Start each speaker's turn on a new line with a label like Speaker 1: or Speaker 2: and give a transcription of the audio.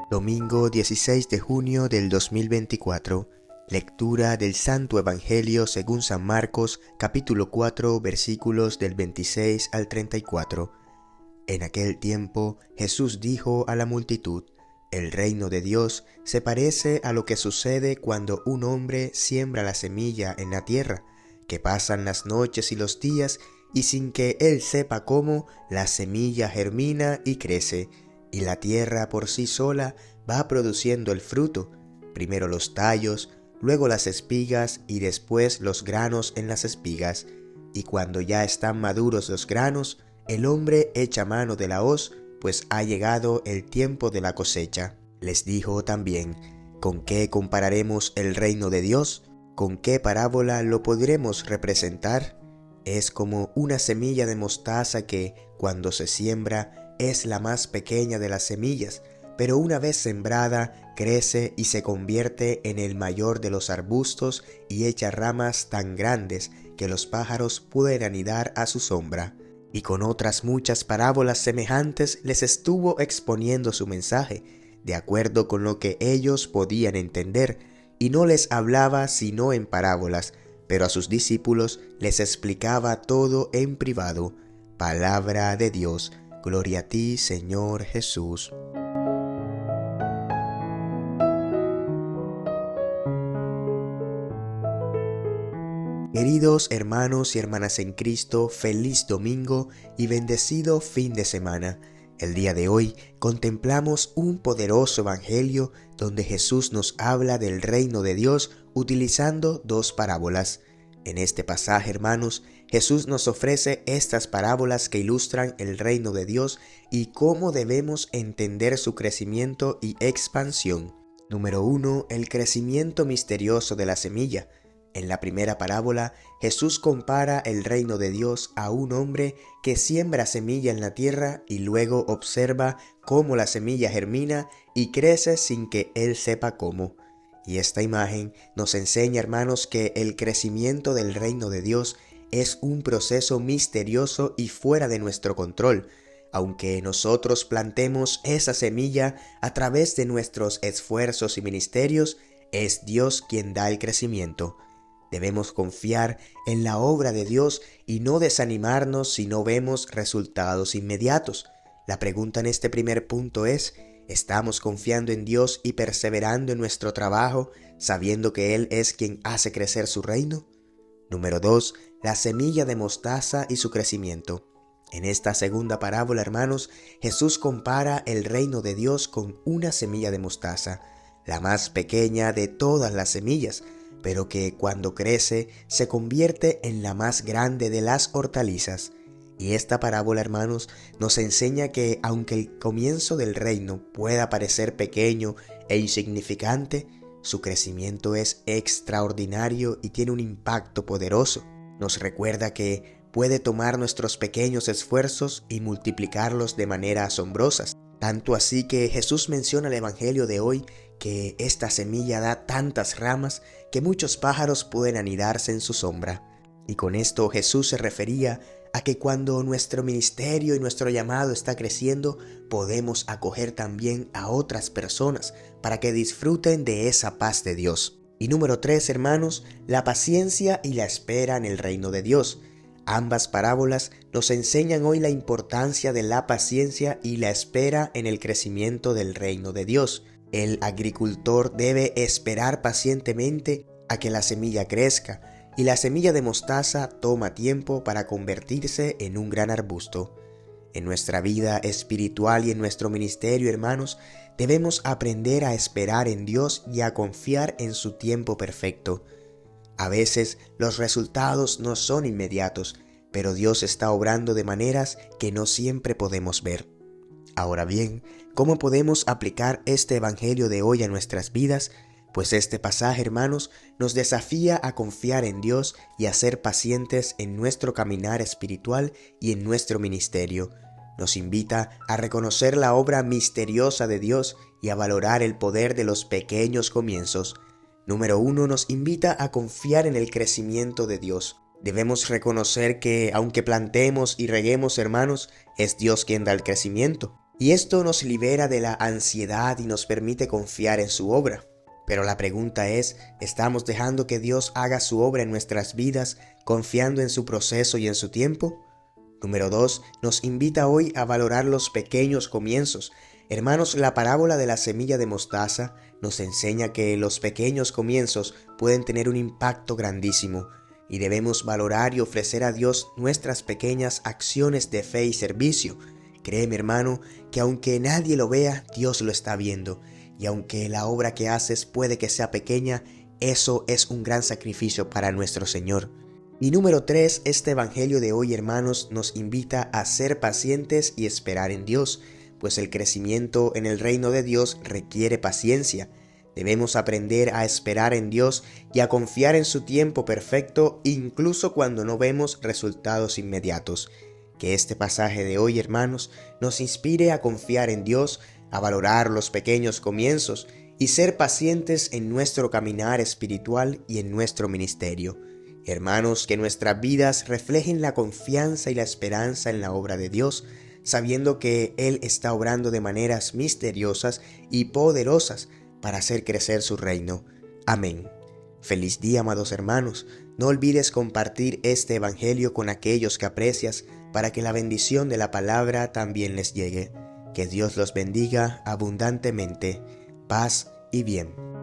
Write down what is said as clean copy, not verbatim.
Speaker 1: Domingo 16 de junio del 2024. Lectura del Santo Evangelio según San Marcos, capítulo 4, versículos del 26 al 34. En aquel tiempo Jesús dijo a la multitud: El reino de Dios se parece a lo que sucede cuando un hombre siembra la semilla en la tierra, que pasan las noches y los días, y sin que él sepa cómo, la semilla germina y crece, y la tierra por sí sola va produciendo el fruto, primero los tallos, luego las espigas y después los granos en las espigas. Y cuando ya están maduros los granos, el hombre echa mano de la hoz, pues ha llegado el tiempo de la cosecha. Les dijo también: ¿Con qué compararemos el reino de Dios? ¿Con qué parábola lo podremos representar? Es como una semilla de mostaza que, cuando se siembra, es la más pequeña de las semillas, pero una vez sembrada, crece y se convierte en el mayor de los arbustos y echa ramas tan grandes que los pájaros pueden anidar a su sombra. Y con otras muchas parábolas semejantes les estuvo exponiendo su mensaje, de acuerdo con lo que ellos podían entender, y no les hablaba sino en parábolas, pero a sus discípulos les explicaba todo en privado. Palabra de Dios. Gloria a ti, Señor Jesús. Queridos hermanos y hermanas en Cristo, feliz domingo y bendecido fin de semana. El día de hoy contemplamos un poderoso evangelio donde Jesús nos habla del reino de Dios utilizando dos parábolas. En este pasaje, hermanos, Jesús nos ofrece estas parábolas que ilustran el reino de Dios y cómo debemos entender su crecimiento y expansión. Número 1. El crecimiento misterioso de la semilla. En la primera parábola, Jesús compara el reino de Dios a un hombre que siembra semilla en la tierra y luego observa cómo la semilla germina y crece sin que él sepa cómo. Y esta imagen nos enseña, hermanos, que el crecimiento del reino de Dios es un proceso misterioso y fuera de nuestro control. Aunque nosotros plantemos esa semilla a través de nuestros esfuerzos y ministerios, es Dios quien da el crecimiento. Debemos confiar en la obra de Dios y no desanimarnos si no vemos resultados inmediatos. La pregunta en este primer punto es: ¿estamos confiando en Dios y perseverando en nuestro trabajo, sabiendo que Él es quien hace crecer su reino? Número 2. La semilla de mostaza y su crecimiento. En esta segunda parábola, hermanos, Jesús compara el reino de Dios con una semilla de mostaza, la más pequeña de todas las semillas, pero que cuando crece se convierte en la más grande de las hortalizas. Y esta parábola, hermanos, nos enseña que aunque el comienzo del reino pueda parecer pequeño e insignificante, su crecimiento es extraordinario y tiene un impacto poderoso. Nos recuerda que puede tomar nuestros pequeños esfuerzos y multiplicarlos de manera asombrosa. Tanto así que Jesús menciona en el Evangelio de hoy que esta semilla da tantas ramas que muchos pájaros pueden anidarse en su sombra. Y con esto Jesús se refería a que cuando nuestro ministerio y nuestro llamado está creciendo, podemos acoger también a otras personas para que disfruten de esa paz de Dios. Y número 3, hermanos, la paciencia y la espera en el reino de Dios. Ambas parábolas nos enseñan hoy la importancia de la paciencia y la espera en el crecimiento del reino de Dios. El agricultor debe esperar pacientemente a que la semilla crezca, y la semilla de mostaza toma tiempo para convertirse en un gran arbusto. En nuestra vida espiritual y en nuestro ministerio, hermanos, debemos aprender a esperar en Dios y a confiar en su tiempo perfecto. A veces los resultados no son inmediatos, pero Dios está obrando de maneras que no siempre podemos ver. Ahora bien, ¿cómo podemos aplicar este evangelio de hoy a nuestras vidas? Pues este pasaje, hermanos, nos desafía a confiar en Dios y a ser pacientes en nuestro caminar espiritual y en nuestro ministerio. Nos invita a reconocer la obra misteriosa de Dios y a valorar el poder de los pequeños comienzos. Número 1, nos invita a confiar en el crecimiento de Dios. Debemos reconocer que, aunque plantemos y reguemos, hermanos, es Dios quien da el crecimiento. Y esto nos libera de la ansiedad y nos permite confiar en su obra. Pero la pregunta es, ¿estamos dejando que Dios haga su obra en nuestras vidas, confiando en su proceso y en su tiempo? Número 2, nos invita hoy a valorar los pequeños comienzos. Hermanos, la parábola de la semilla de mostaza nos enseña que los pequeños comienzos pueden tener un impacto grandísimo y debemos valorar y ofrecer a Dios nuestras pequeñas acciones de fe y servicio. Créeme, hermano, que aunque nadie lo vea, Dios lo está viendo. Y aunque la obra que haces puede que sea pequeña, eso es un gran sacrificio para nuestro Señor. Y número 3, este evangelio de hoy, hermanos, nos invita a ser pacientes y esperar en Dios, pues el crecimiento en el reino de Dios requiere paciencia. Debemos aprender a esperar en Dios y a confiar en su tiempo perfecto, incluso cuando no vemos resultados inmediatos. Que este pasaje de hoy, hermanos, nos inspire a confiar en Dios, a valorar los pequeños comienzos y ser pacientes en nuestro caminar espiritual y en nuestro ministerio. Hermanos, que nuestras vidas reflejen la confianza y la esperanza en la obra de Dios, sabiendo que Él está obrando de maneras misteriosas y poderosas para hacer crecer su reino. Amén. Feliz día, amados hermanos. No olvides compartir este evangelio con aquellos que aprecias para que la bendición de la palabra también les llegue. Que Dios los bendiga abundantemente. Paz y bien.